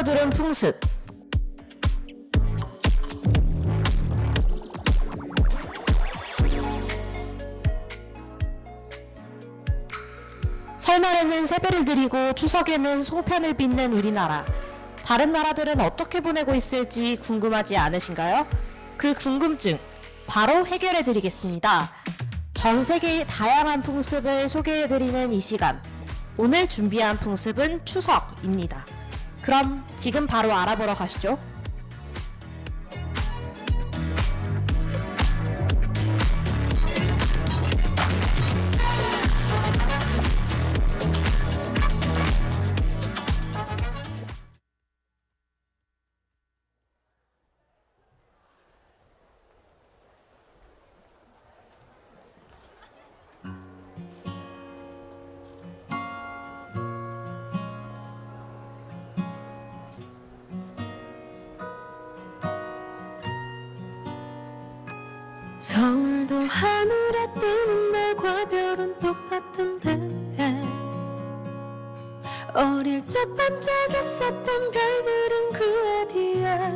스며드는 풍습. 설날에는 세배를 드리고 추석에는 송편을 빚는 우리나라. 다른 나라들은 어떻게 보내고 있을지 궁금하지 않으신가요? 그 궁금증 바로 해결해 드리겠습니다. 전 세계의 다양한 풍습을 소개해 드리는 이 시간. 오늘 준비한 풍습은 추석입니다. 그럼 지금 바로 알아보러 가시죠. 서울도 하늘에 뜨는 달과 별은 똑같은데 어릴 적 반짝였었던 별들은 그 어디야.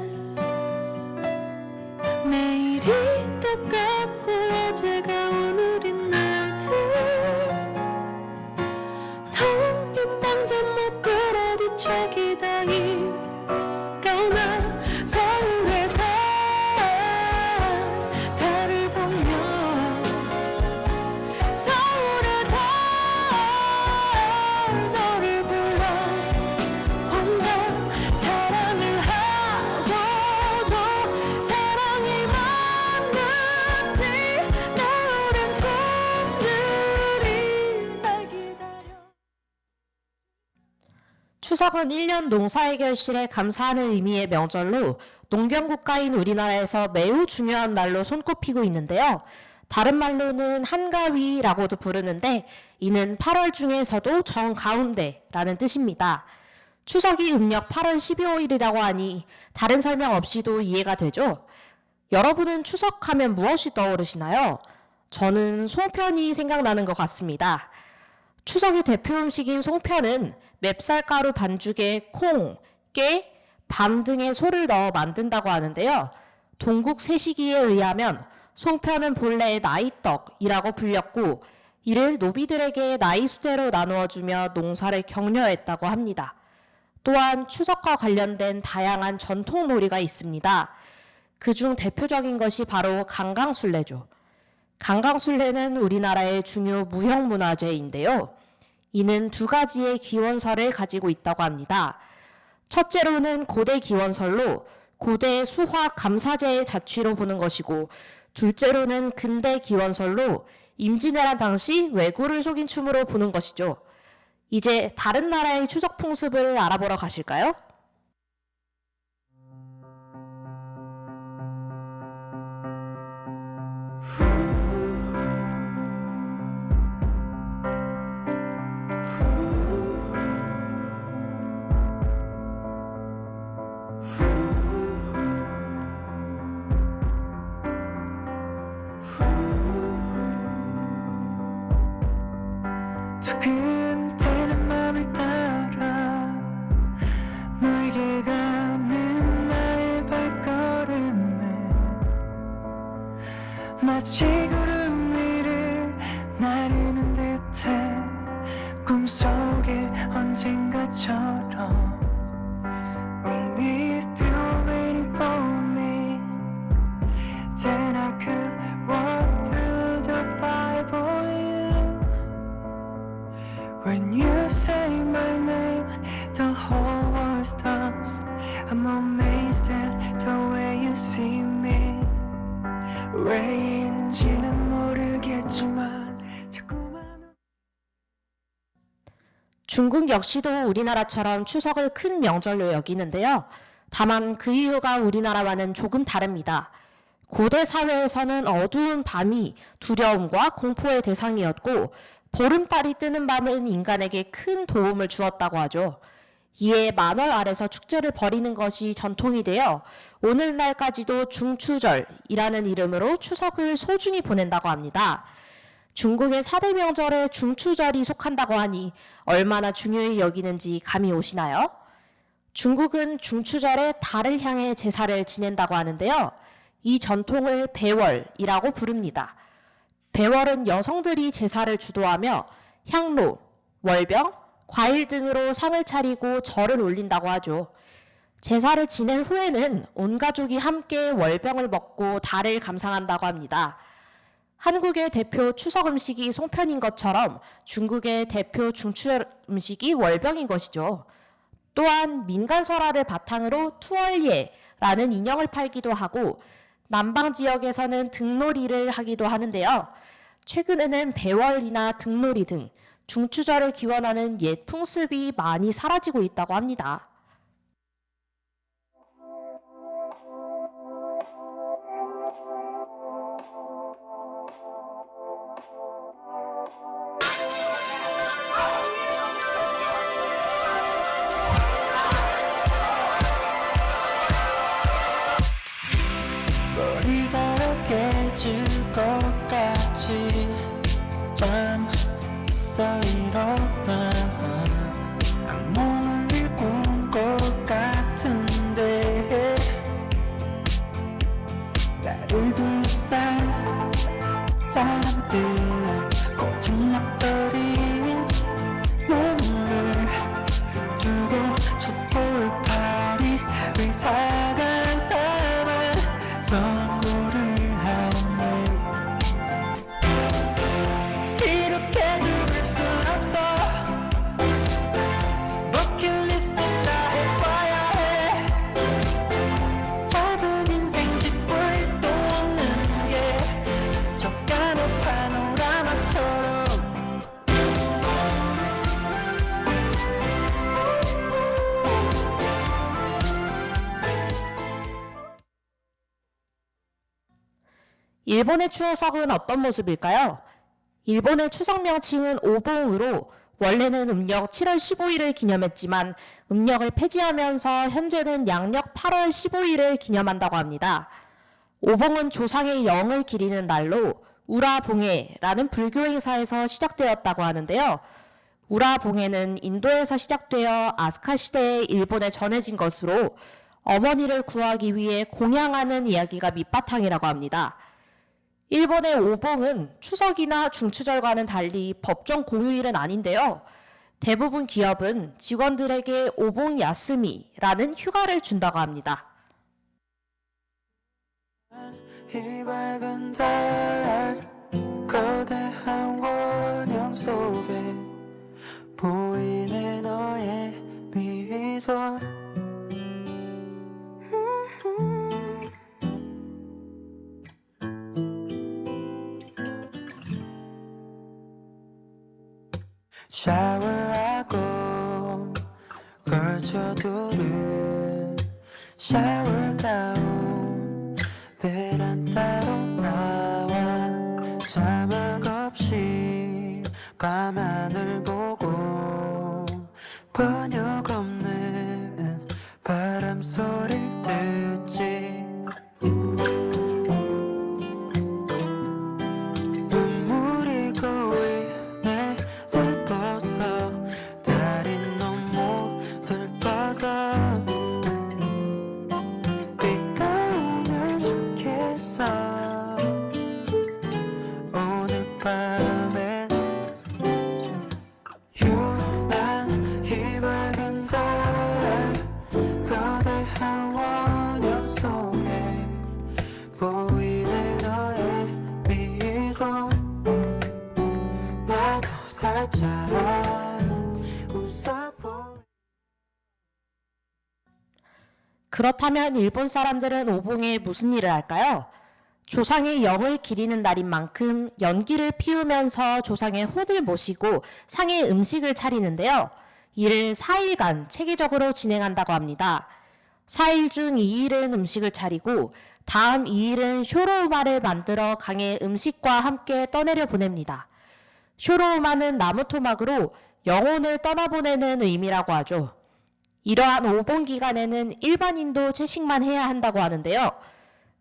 내일이 똑같고 어제가 오늘인 날들 텅 빈 방전 못들어 뒤척이다 일어나 서울에 달을 보며 서울의 달 너를 불러온다. 사랑을 하고도 사랑이 맞는지 내 오랜 꿈들이 날 기다려. 추석은 1년 농사해결실에 감사하는 의미의 명절로 농경국가인 우리나라에서 매우 중요한 날로 손꼽히고 있는데요. 다른 말로는 한가위라고도 부르는데 이는 8월 중에서도 정가운데라는 뜻입니다. 추석이 음력 8월 15일이라고 하니 다른 설명 없이도 이해가 되죠? 여러분은 추석하면 무엇이 떠오르시나요? 저는 송편이 생각나는 것 같습니다. 추석의 대표 음식인 송편은 맵쌀가루 반죽에 콩, 깨, 밤 등의 소를 넣어 만든다고 하는데요. 동국 세시기에 의하면 송편은 본래 나이떡이라고 불렸고 이를 노비들에게 나이 수대로 나누어 주며 농사를 격려했다고 합니다. 또한 추석과 관련된 다양한 전통 놀이가 있습니다. 그중 대표적인 것이 바로 강강술래죠. 강강술래는 우리나라의 중요 무형문화재인데요. 이는 두 가지의 기원설을 가지고 있다고 합니다. 첫째로는 고대 기원설로 고대 수화 감사제의 자취로 보는 것이고, 둘째로는 근대 기원설로 임진왜란 당시 왜구를 속인 춤으로 보는 것이죠. 이제 다른 나라의 추석 풍습을 알아보러 가실까요? 두근대는 맘을 따라 멀게 가는 나의 발걸음에 마치 구름 위를 나르는 듯해 꿈속에 언젠가처럼 Only if you're waiting for me then I could walk through the fire for you. When you say my name, the whole world stops. I'm amazed at the way you see me. 왜인지는 모르겠지만 자꾸만. 중국 역시도 우리나라처럼 추석을 큰 명절로 여기는데요. 다만 그 이유가 우리나라와는 조금 다릅니다. 고대 사회에서는 어두운 밤이 두려움과 공포의 대상이었고, 보름달이 뜨는 밤은 인간에게 큰 도움을 주었다고 하죠. 이에 만월 아래서 축제를 벌이는 것이 전통이 되어 오늘날까지도 중추절이라는 이름으로 추석을 소중히 보낸다고 합니다. 중국의 4대 명절에 중추절이 속한다고 하니 얼마나 중요히 여기는지 감이 오시나요? 중국은 중추절에 달을 향해 제사를 지낸다고 하는데요. 이 전통을 배월이라고 부릅니다. 배월은 여성들이 제사를 주도하며 향로, 월병, 과일 등으로 상을 차리고 절을 올린다고 하죠. 제사를 지낸 후에는 온 가족이 함께 월병을 먹고 달을 감상한다고 합니다. 한국의 대표 추석 음식이 송편인 것처럼 중국의 대표 중추절 음식이 월병인 것이죠. 또한 민간 설화를 바탕으로 투얼예라는 인형을 팔기도 하고 남방 지역에서는 등놀이를 하기도 하는데요. 최근에는 배월이나 등놀이 등 중추절을 기원하는 옛 풍습이 많이 사라지고 있다고 합니다. 머리가 깨질 것 같이 잠 있어 일어나 악몽을 꾼 것 같은데 나를 둘러싼 사람들 고장나버린 몸을 두고 촛불 파리 의사가 사만 선고를 하네. 이렇게 죽을 순 없어. 버킷리스트 다 해봐야 해. 짧은 인생 뒷불도 없는 게 스쳐가는 파노라마처럼. 일본의 추석은 어떤 모습일까요? 일본의 추석 명칭은 오봉으로 원래는 음력 7월 15일을 기념했지만 음력을 폐지하면서 현재는 양력 8월 15일을 기념한다고 합니다. 오봉은 조상의 영을 기리는 날로 우라봉해라는 불교 행사에서 시작되었다고 하는데요. 우라봉해는 인도에서 시작되어 아스카 시대에 일본에 전해진 것으로 어머니를 구하기 위해 공양하는 이야기가 밑바탕이라고 합니다. 일본의 오봉은 추석이나 중추절과는 달리 법정 공휴일은 아닌데요. 대부분 기업은 직원들에게 오봉 야스미라는 휴가를 준다고 합니다. 이 밝은 달 거대한 원형 속에 보이네 너의 미소. 샤워하고 걸쳐두른 샤워가운 베란다로 나와 자막 없이 밤하늘 보고 번역 없는 바람 소리를 듣지. 눈물이 고이네 슬퍼서 달이 너무 슬퍼서 비가 오면 좋겠어. 오늘 밤엔 유난 이 밝은 달 거대한 원형 속에 보이네 너의 미소. 나도 살짝 웃어보. 그렇다면 일본 사람들은 오봉에 무슨 일을 할까요? 조상의 영을 기리는 날인 만큼 연기를 피우면서 조상의 혼을 모시고 상의 음식을 차리는데요. 이를 4일간 체계적으로 진행한다고 합니다. 4일 중 2일은 음식을 차리고 다음 2일은 쇼로우마를 만들어 강에 음식과 함께 떠내려 보냅니다. 쇼로우마는 나무 토막으로 영혼을 떠나보내는 의미라고 하죠. 이러한 오봉 기간에는 일반인도 채식만 해야 한다고 하는데요.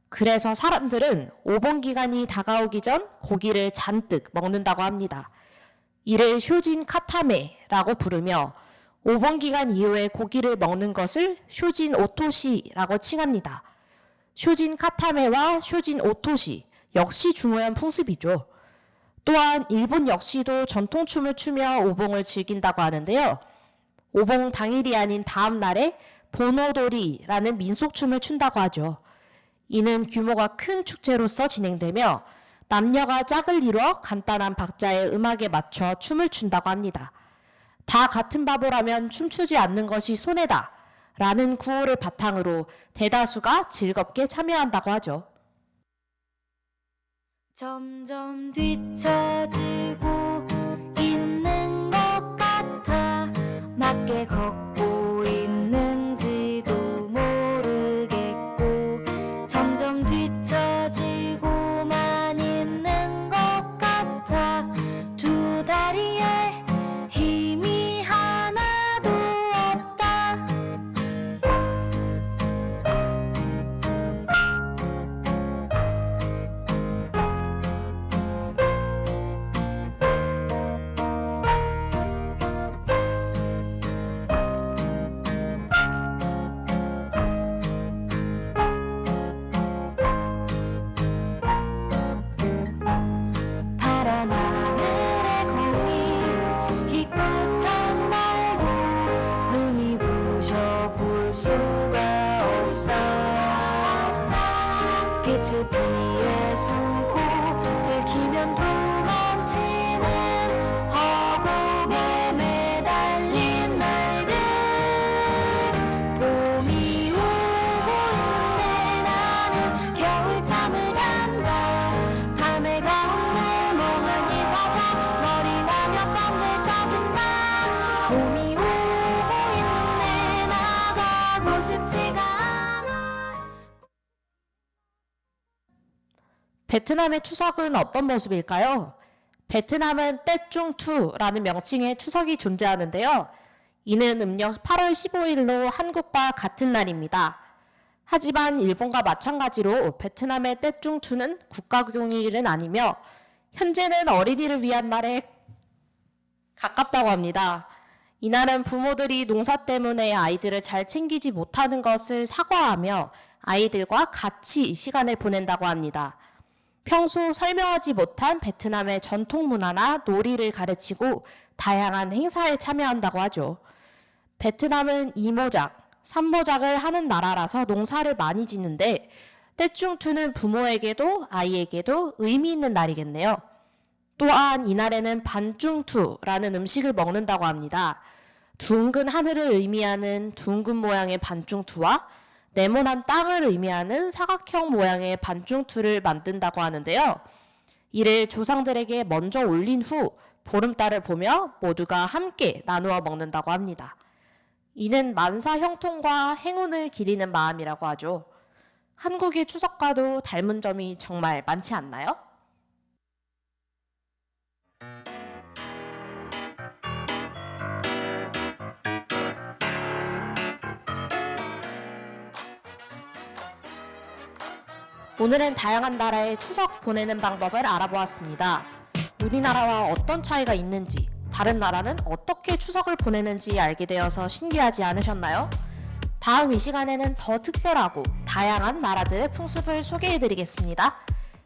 그래서 사람들은 오봉 기간이 다가오기 전 고기를 잔뜩 먹는다고 합니다. 이를 쇼진 카타메라고 부르며 오봉 기간 이후에 고기를 먹는 것을 쇼진 오토시라고 칭합니다. 쇼진 카타메와 쇼진 오토시 역시 중요한 풍습이죠. 또한 일본 역시도 전통춤을 추며 오봉을 즐긴다고 하는데요. 오봉 당일이 아닌 다음 날에 보노도리라는 민속춤을 춘다고 하죠. 이는 규모가 큰 축제로서 진행되며 남녀가 짝을 이루어 간단한 박자의 음악에 맞춰 춤을 춘다고 합니다. 다 같은 바보라면 춤추지 않는 것이 손해다 라는 구호를 바탕으로 대다수가 즐겁게 참여한다고 하죠. 점점 뒤처지고 있는 것 같아 맞게 걷고 있는지도 모르겠고 점점 뒤처지고만 있는 것 같아 두 다리에 힘이 하나도 없다. 파란 하늘의 공이 희끗한 날도 눈이 부셔 볼 수가 없어. 빛을 피해 숨고 들키면 도망치는 허공에 매달린 날들. 봄이 오고 있는데 나는 겨울잠을 잔다. 밤의 가운데 멍하니 서서 머리가 몇 번 들썩인다. 봄이 오고 있는데 나가고 싶지가 않아. 베트남의 추석은 어떤 모습일까요? 베트남은 떼중투라는 명칭의 추석이 존재하는데요. 이는 음력 8월 15일로 한국과 같은 날입니다. 하지만 일본과 마찬가지로 베트남의 떼중투는 국가공휴일은 아니며 현재는 어린이를 위한 날에 가깝다고 합니다. 이날은 부모들이 농사 때문에 아이들을 잘 챙기지 못하는 것을 사과하며 아이들과 같이 시간을 보낸다고 합니다. 평소 설명하지 못한 베트남의 전통 문화나 놀이를 가르치고 다양한 행사에 참여한다고 하죠. 베트남은 이모작, 삼모작을 하는 나라라서 농사를 많이 짓는데 떼중투는 부모에게도 아이에게도 의미 있는 날이겠네요. 또한 이날에는 반중투라는 음식을 먹는다고 합니다. 둥근 하늘을 의미하는 둥근 모양의 반중투와 네모난 땅을 의미하는 사각형 모양의 반중투를 만든다고 하는데요. 이를 조상들에게 먼저 올린 후 보름달을 보며 모두가 함께 나누어 먹는다고 합니다. 이는 만사 형통과 행운을 기리는 마음이라고 하죠. 한국의 추석과도 닮은 점이 정말 많지 않나요? 오늘은 다양한 나라의 추석 보내는 방법을 알아보았습니다. 우리나라와 어떤 차이가 있는지, 다른 나라는 어떻게 추석을 보내는지 알게 되어서 신기하지 않으셨나요? 다음 이 시간에는 더 특별하고 다양한 나라들의 풍습을 소개해드리겠습니다.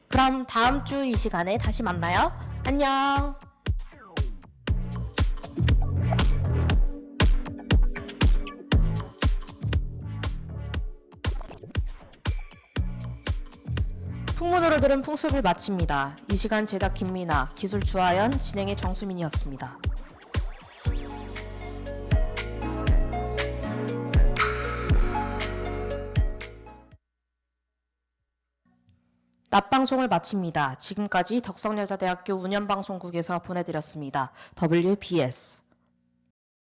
그럼 다음 주 이 시간에 다시 만나요. 안녕! 풍문으로 들은 풍습을 마칩니다. 이 시간 제작 김미나, 기술 주하연, 진행의 정수민이었습니다. 낮방송을 마칩니다. 지금까지 덕성여자대학교 운영방송국에서 보내드렸습니다. WBS